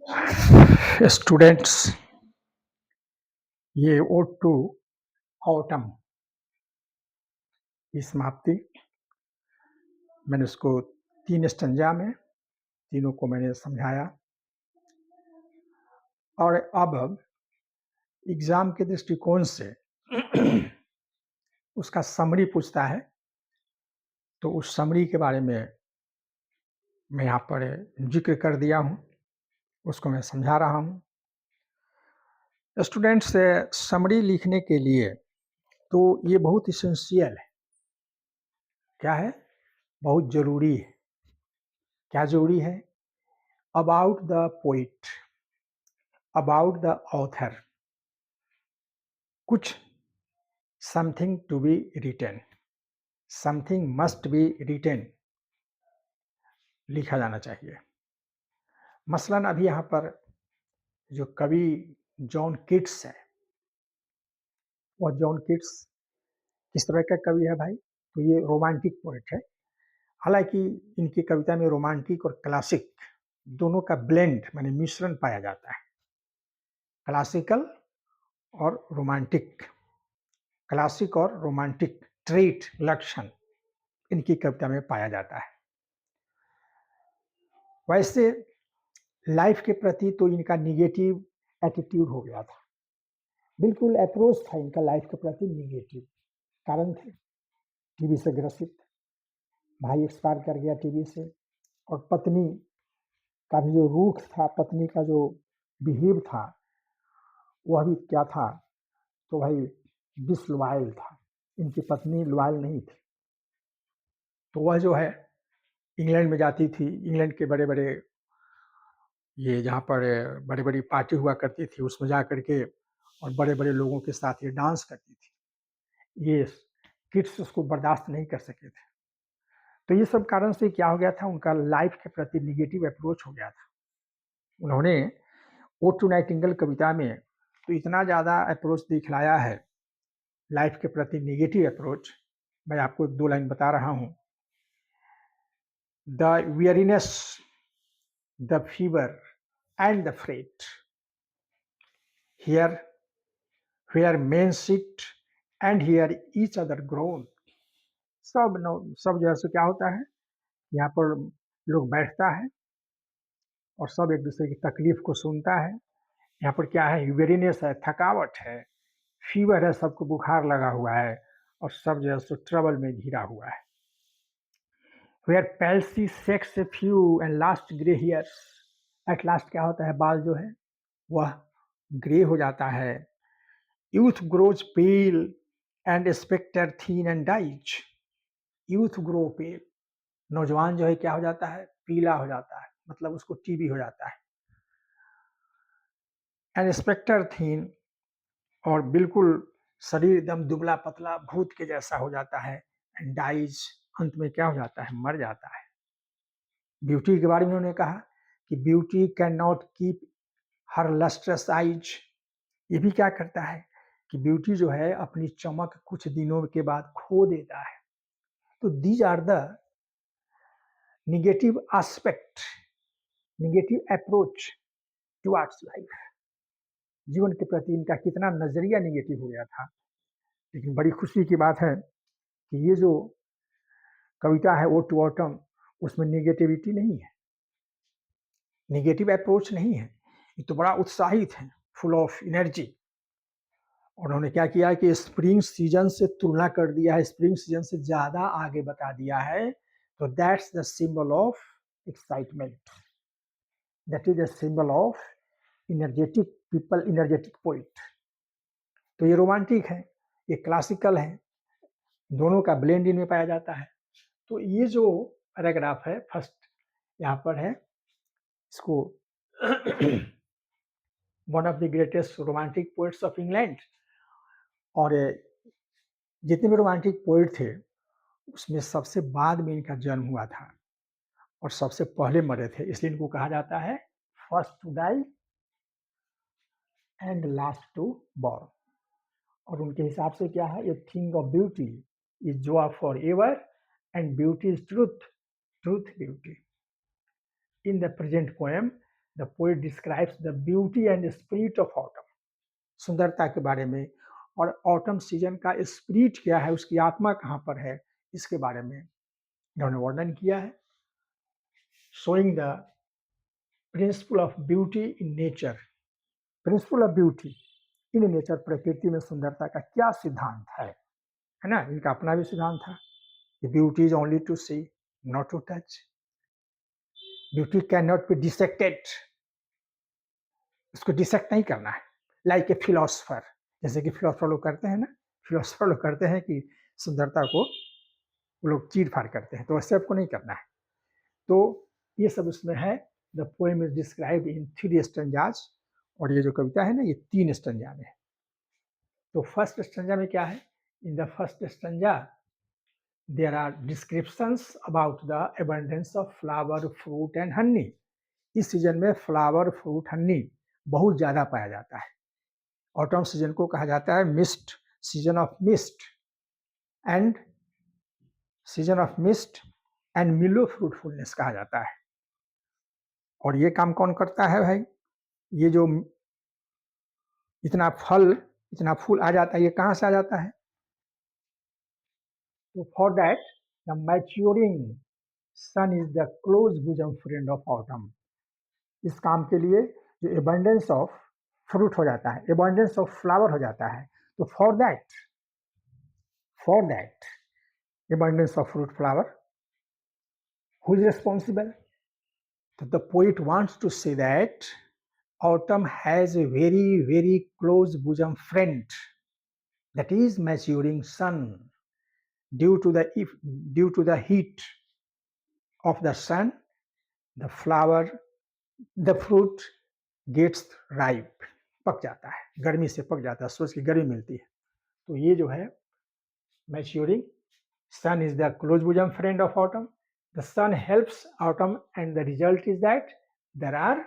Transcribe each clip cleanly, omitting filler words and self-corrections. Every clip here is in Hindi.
स्टूडेंट्स, ये ओड टू ऑटम की समाप्ति। मैंने उसको 3 स्टंजा में तीनों को मैंने समझाया और अब एग्ज़ाम के दृष्टिकोण से उसका समरी पूछता है, तो उस समरी के बारे में मैं यहाँ पर ज़िक्र कर दिया हूँ, उसको मैं समझा रहा हूँ। स्टूडेंट्स, समरी लिखने के लिए तो ये बहुत एसेंशियल है। क्या है? बहुत ज़रूरी है। क्या ज़रूरी है? About the poet, about the author, कुछ something to be written, something must be written लिखा जाना चाहिए। मसलन अभी यहाँ पर जो कवि जॉन कीट्स है, वह जॉन कीट्स किस तरह का कवि है भाई? तो ये रोमांटिक पोएट है। हालांकि इनकी कविता में रोमांटिक और क्लासिक दोनों का ब्लेंड माने मिश्रण पाया जाता है। क्लासिकल और रोमांटिक, क्लासिक और रोमांटिक ट्रेट, लक्षण इनकी कविता में पाया जाता है। वैसे लाइफ के प्रति तो इनका निगेटिव एटीट्यूड हो गया था, बिल्कुल अप्रोच था इनका लाइफ के प्रति निगेटिव। कारण थे टीबी से ग्रसित, भाई एक्सपायर कर गया टीबी से, और पत्नी का भी जो रूख था, पत्नी का जो बिहेव था, वह भी क्या था, तो भाई डिसलॉयल था। इनकी पत्नी लॉयल नहीं थी, तो वह जो है इंग्लैंड में जाती थी। इंग्लैंड के बड़े बड़े ये जहाँ पर बड़ी बड़ी पार्टी हुआ करती थी, उसमें जा करके और बड़े बड़े लोगों के साथ ये डांस करती थी। ये किड्स उसको बर्दाश्त नहीं कर सके थे। तो ये सब कारण से क्या हो गया था, उनका लाइफ के प्रति निगेटिव अप्रोच हो गया था। उन्होंने ओड टू नाइटिंगेल कविता में तो इतना ज़्यादा अप्रोच दिखलाया है, लाइफ के प्रति निगेटिव अप्रोच। मैं आपको 2 लाइन बता रहा हूँ। The weariness, the fever and the freight, here where men sit and hear each other groan। सब जो है सो क्या होता है, यहाँ पर लोग बैठता है और सब एक दूसरे की तकलीफ को सुनता है। यहाँ पर क्या है, वेरीनेस है, थकावट है, फीवर है, सबको बुखार लगा हुआ है और सब जो है सो ट्रबल में घिरा हुआ है। Where palsy shakes few and last grey hairs, at last क्या होता है, बाल जो है वह ग्रे हो जाता है। Youth grows pale and spectre thin and dies, youth grow pale, नौजवान जो है क्या हो जाता है, पीला हो जाता है, मतलब उसको टीबी हो जाता है। एंड स्पेक्टर थीन, और बिल्कुल शरीर एकदम दुबला पतला भूत के जैसा हो जाता है। एंड डाइज, अंत में क्या हो जाता है, मर जाता है। ब्यूटी के बारे में उन्होंने कहा कि beauty can not keep her lustrous eyes, ये भी क्या करता है कि ब्यूटी जो है अपनी चमक कुछ दिनों के बाद खो देता है। तो these are the negative aspect, negative approach towards life. जीवन के प्रति इनका कितना नजरिया निगेटिव हो गया था। लेकिन बड़ी खुशी की बात है कि ये जो कविता है ओड टू ऑटम, उसमें निगेटिविटी नहीं है, निगेटिव अप्रोच नहीं है। ये तो बड़ा उत्साहित है, फुल ऑफ एनर्जी। और उन्होंने क्या किया कि स्प्रिंग सीजन से तुलना कर दिया है, स्प्रिंग सीजन से ज़्यादा आगे बता दिया है। तो that's the symbol of excitement, that is the symbol of energetic people, energetic poet. तो ये रोमांटिक है, ये क्लासिकल है, दोनों का ब्लेंड इनमें पाया जाता है। तो ये जो पैराग्राफ है फर्स्ट यहाँ पर है, इसको one of the greatest romantic poets of England, और जितने भी रोमांटिक पोइट थे उसमें सबसे बाद में इनका जन्म हुआ था और सबसे पहले मरे थे, इसलिए इनको कहा जाता है first to die and last to born. और उनके हिसाब से क्या है, a thing of beauty is joy for ever and beauty is truth, truth beauty. In the present poem the poet describes the beauty and spirit of autumn, सुंदरता के बारे में और ऑटम सीजन का स्पिरिट क्या है, उसकी आत्मा कहाँ पर है, इसके बारे में इन्होंने वर्णन किया है। Showing the principle of beauty in nature, principle of beauty in nature, प्रकृति में सुंदरता का क्या सिद्धांत है ना। इनका अपना भी सिद्धांत था कि beauty is only to see, not to touch. Beauty can not be dissected, इसको डिसेक्ट नहीं करना है। लाइक ए फिलोसफर, जैसे कि फिलोसफर लोग करते हैं ना, फिलोसफर लोग करते हैं कि सुंदरता को वो लोग चीर फाड़ करते हैं, तो वैसे आपको नहीं करना है। तो ये सब उसमें है। The poem is described in 3 stanzas, और ये जो कविता है ना ये 3 स्टैंजा में है। तो फर्स्ट स्टैंजा में क्या है, in the first stanza there are descriptions about the abundance of flower, fruit and honey. इस सीजन में फ्लावर, फ्रूट, हनी बहुत ज्यादा पाया जाता है। ऑटम सीजन को कहा जाता है mist, season of mist and season of mist and मिलो फ्रूटफुलनेस कहा जाता है। और ये काम कौन करता है भाई, ये जो इतना फल, इतना फूल आ जाता है, ये कहाँ से आ जाता है। तो for that the maturing sun is the close bosom friend of autumn. इस काम के लिए जो एबंडेंस ऑफ फ्रूट हो जाता है, एबंडेंस ऑफ फ्लावर हो जाता है, तो for that abundance of fruit flower, who is responsible? So the poet wants to say that autumn has a very close bosom friend, that is maturing sun. due to the Due to the heat of the sun, the flower, the fruit gets ripe, पक जाता है, गर्मी से पक जाता है, सूरज की गर्मी मिलती है। तो ये जो है maturing sun is the close bosom friend of autumn. The sun helps autumn, and the result is that there are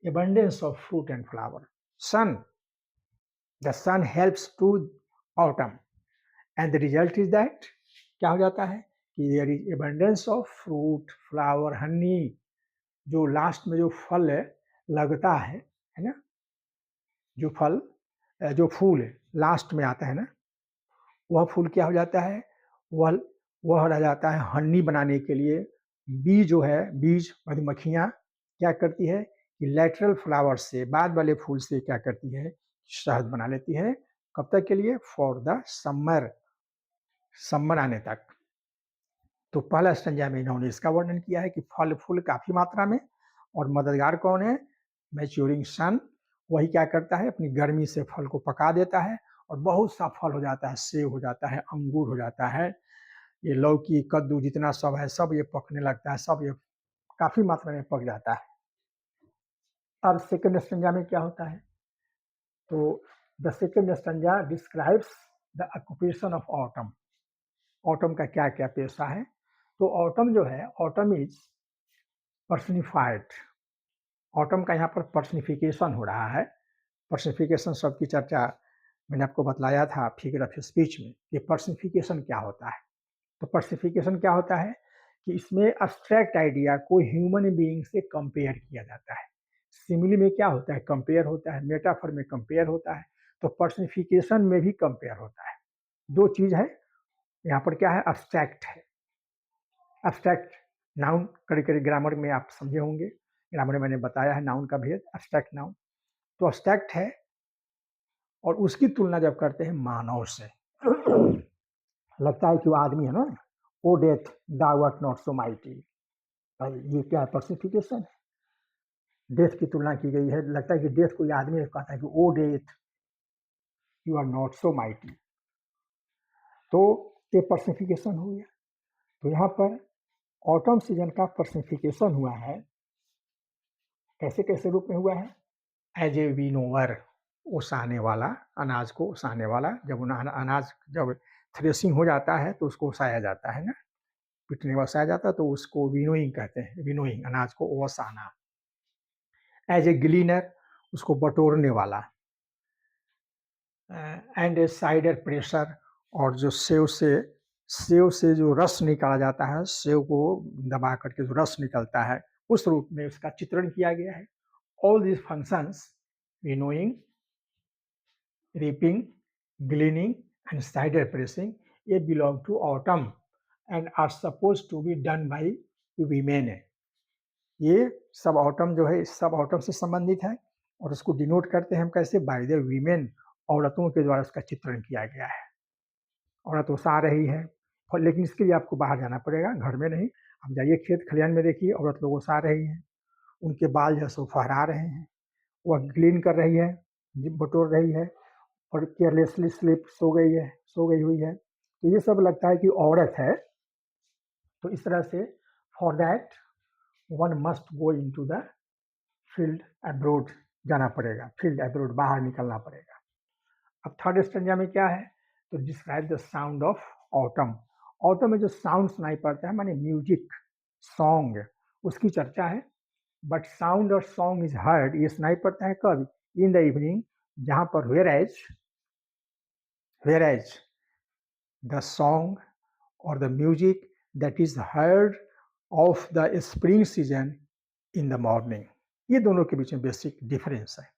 abundance of fruit and flower. The sun helps to autumn, and the result is that क्या हो जाता है कि there is abundance of fruit, flower, honey. जो लास्ट में जो फल लगता है ना, जो फल, जो फूल लास्ट में आता है ना, वह फूल क्या हो जाता है, वह रह जाता है हनी बनाने के लिए। बीज जो है, बीज मधुमक्खियाँ क्या करती है कि लैटरल फ्लावर से, बाद वाले फूल से क्या करती है, शहद बना लेती है। कब तक के लिए, फॉर द समर आने तक। तो पहला स्टंजा में इन्होंने इसका वर्णन किया है कि फल फूल काफी मात्रा में, और मददगार कौन है, मैच्योरिंग सन। वही क्या करता है, अपनी गर्मी से फल को पका देता है और बहुत सा फल हो जाता है, सेब हो जाता है, अंगूर हो जाता है, ये लौकी, कद्दू जितना सब है, सब ये पकने लगता है, सब ये काफी मात्रा में पक जाता है। अब सेकंड स्टंजा में क्या होता है, तो the second stanza describes the occupation of autumn. Autumn का क्या क्या पेशा है। तो ऑटम जो है, ऑटम इज पर्सनिफाइड। ऑटम का यहाँ पर पर्सनिफिकेशन हो रहा है। पर्सनिफिकेशन शब्द की चर्चा मैंने आपको बतलाया था फिगर ऑफ स्पीच में, ये पर्सनिफिकेशन क्या होता है। तो पर्सनिफिकेशन क्या होता है कि इसमें एब्स्ट्रैक्ट आइडिया को ह्यूमन बीइंग से कंपेयर किया जाता है। सिमिली में क्या होता है, कंपेयर होता है, मेटाफर में कंपेयर होता है, तो पर्सनिफिकेशन में भी कंपेयर होता है। दो चीज है यहाँ पर, क्या है, एब्स्ट्रैक्ट है। एब्स्ट्रैक्ट नाउन, कड़ी कड़ी ग्रामर में आप समझे होंगे, ग्रामर में मैंने बताया है नाउन का भेद, एब्स्ट्रैक्ट नाउन। तो एब्स्ट्रैक्ट है, और उसकी तुलना जब करते हैं मानव से, लगता है कि वो आदमी है ना, O death thou art not so mighty, भाई ये क्या है, पर्सिफिकेशन है। डेथ की तुलना की गई है, लगता है कि डेथ कोई आदमी कहता है कि O death you are not so mighty. तो ये पर्सिफिकेशन हो गया। तो यहाँ पर ऑटम सीजन का पर्सिफिकेशन हुआ है, कैसे कैसे रूप में हुआ है, एज ए विनोवर, ओसाने वाला, अनाज को ओसाने वाला। जब अनाज जब थ्रेसिंग हो जाता है तो उसको ओसाया जाता है ना, पिटने ओसाया जाता है, तो उसको विनोइंग कहते हैं, विनोइंग, अनाज को ओसाना। एज ए ग्लीनर, उसको बटोरने वाला। एंड ए साइडर प्रेशर, और जो सेव से जो रस निकाला जाता है, सेव को दबा करके जो रस निकलता है, उस रूप में उसका चित्रण किया गया है। All these functions, winnowing, reaping, gleaning, and cider pressing, ये belong to autumn and are supposed to be done by women. ये सब ऑटम जो है सब ऑटम से संबंधित है और उसको डिनोट करते हैं हम कैसे, बाय द वीमेन, औरतों के द्वारा उसका चित्रण किया गया है। औरत उसा रही है, लेकिन इसके लिए आपको बाहर जाना पड़ेगा, घर में नहीं। आप जाइए खेत खलिहान में, देखिए औरत लोग उसा रही हैं, उनके बाल जो है सो फहरा रहे हैं, वह क्लीन कर रही है, बटोर रही है और केयरलेसली स्लीप सो गई है, सो गई हुई है। तो ये सब लगता है कि औरत है। तो इस तरह से for that one must go into the field abroad, जाना पड़ेगा, फील्ड अब्रोड, बाहर निकलना पड़ेगा। अब थर्ड स्टेंजा में क्या है, तो describe the sound of autumn. Autumn में जो साउंड सुनाई पड़ता है माने म्यूजिक, सॉन्ग, उसकी चर्चा है। बट साउंड और सॉन्ग इज हर्ड, ये सुनाई पड़ता है कब, इन द इवनिंग, जहां पर वेयर एज द सॉन्ग और the music that is heard of the spring season in the morning. ये दोनों के बीच में बेसिक डिफरेंस है।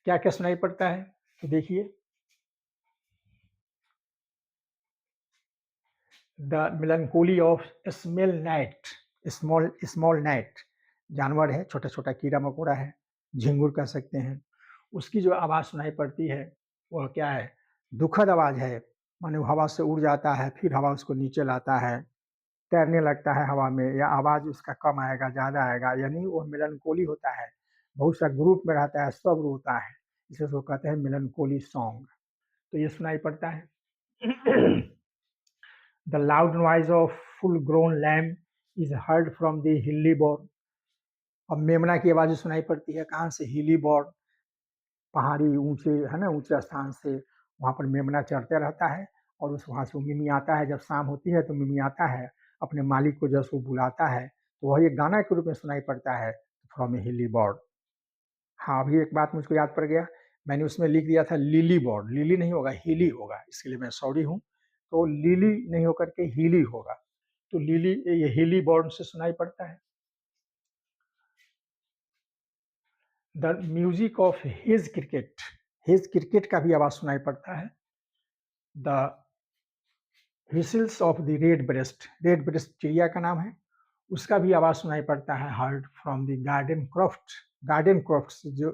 क्या क्या सुनाई पड़ता है, तो देखिए, the melancholy of smell night, small night, जानवर है, छोटा छोटा कीड़ा मकोड़ा है, झिंगुर कह सकते हैं, उसकी जो आवाज़ सुनाई पड़ती है वह क्या है, दुखद आवाज़ है, माने वो हवा से उड़ जाता है, फिर हवा उसको नीचे लाता है, तैरने लगता है हवा में, या आवाज़ उसका कम आएगा ज़्यादा आएगा, यानी वो मेलनकोली होता है, बहुत सा ग्रुप में रहता है, सब रोता है, इसे उसको कहते हैं मेलनकोली सॉन्ग। तो ये सुनाई पड़ता है। The loud noise of full-grown lamb is heard from the hilly bourne. अब मेमना की आवाज़ सुनाई पड़ती है कहाँ से, हिली बोर्न, पहाड़ी ऊंचे है ना, ऊंचे स्थान से वहाँ पर मेमना चढ़ते रहता है और उस वहाँ से मिमी आता है, जब शाम होती है तो मिमी आता है, अपने मालिक को जब वो बुलाता है तो वह एक गाना के रूप में सुनाई पड़ता है, फ्रॉम ए हिली बोर्ड। हाँ, अभी एक बात मुझको याद पड़ गया, मैंने उसमें लिख दिया था लिली बोर्ड, लिली नहीं होगा, हिली होगा, इसके लिए मैं सॉरी हूँ। तो लिली नहीं होकर के हिली होगा, तो लिली, ये हिली बोर्ड से सुनाई पड़ता है। The music of his cricket का भी आवाज सुनाई पड़ता है। The whistles of the red breast चिड़िया का नाम है, उसका भी आवाज सुनाई पड़ता है, heard from the garden croft, जो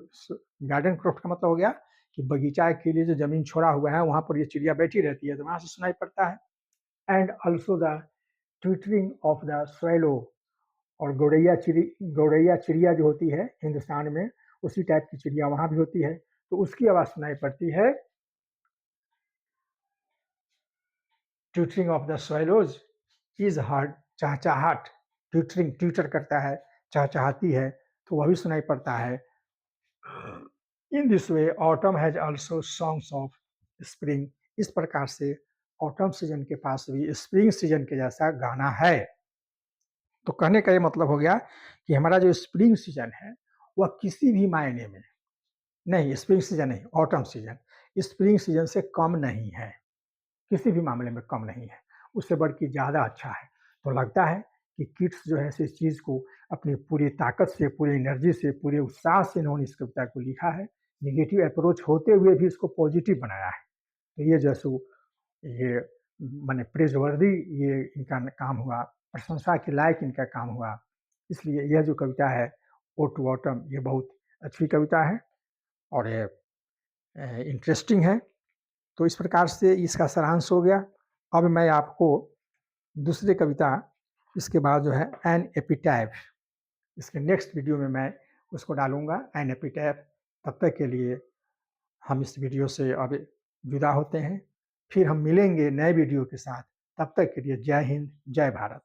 गार्डन क्रॉफ्ट का मतलब हो गया कि बगीचा के लिए जो जमीन छोड़ा हुआ है वहां पर ये चिड़िया बैठी रहती है, तो वहां से सुनाई पड़ता है। And also the twittering of the swallow, और गौरैया चिड़िया जो होती है हिंदुस्तान में, उसी टाइप की चिड़िया वहां भी होती है, तो उसकी आवाज सुनाई पड़ती है। Twittering of the swallows is heard, चहचहाट, ट्विटर करता है, चहचहाती है, तो वह भी सुनाई पड़ता है। In this way autumn has also songs of spring, इस प्रकार से ऑटम सीजन के पास भी स्प्रिंग सीजन के जैसा गाना है। तो कहने का ये मतलब हो गया कि हमारा जो स्प्रिंग सीजन है वह किसी भी मायने में नहीं, स्प्रिंग सीजन नहीं, ऑटम सीजन स्प्रिंग सीजन से कम नहीं है, किसी भी मामले में कम नहीं है, उससे बढ़ के ज़्यादा अच्छा है। तो लगता है कि किड्स जो है इस चीज़ को अपनी पूरी ताकत से, पूरी एनर्जी से, पूरे उत्साह से इन्होंने इस कविता को लिखा है, निगेटिव अप्रोच होते हुए भी इसको पॉजिटिव बनाया है। तो ये जैसे ये माने प्रेजवर्दी, ये इनका काम हुआ, प्रशंसा के लायक इनका काम हुआ। इसलिए यह जो कविता है ओ टू ऑटम, ये बहुत अच्छी कविता है और ये इंटरेस्टिंग है। तो इस प्रकार से इसका सारांश हो गया। अब मैं आपको दूसरी कविता इसके बाद जो है एन एपिटैफ, इसके नेक्स्ट वीडियो में मैं उसको डालूंगा, एन एपिटैफ। तब तक के लिए हम इस वीडियो से अब जुदा होते हैं, फिर हम मिलेंगे नए वीडियो के साथ। तब तक के लिए जय हिंद, जय भारत।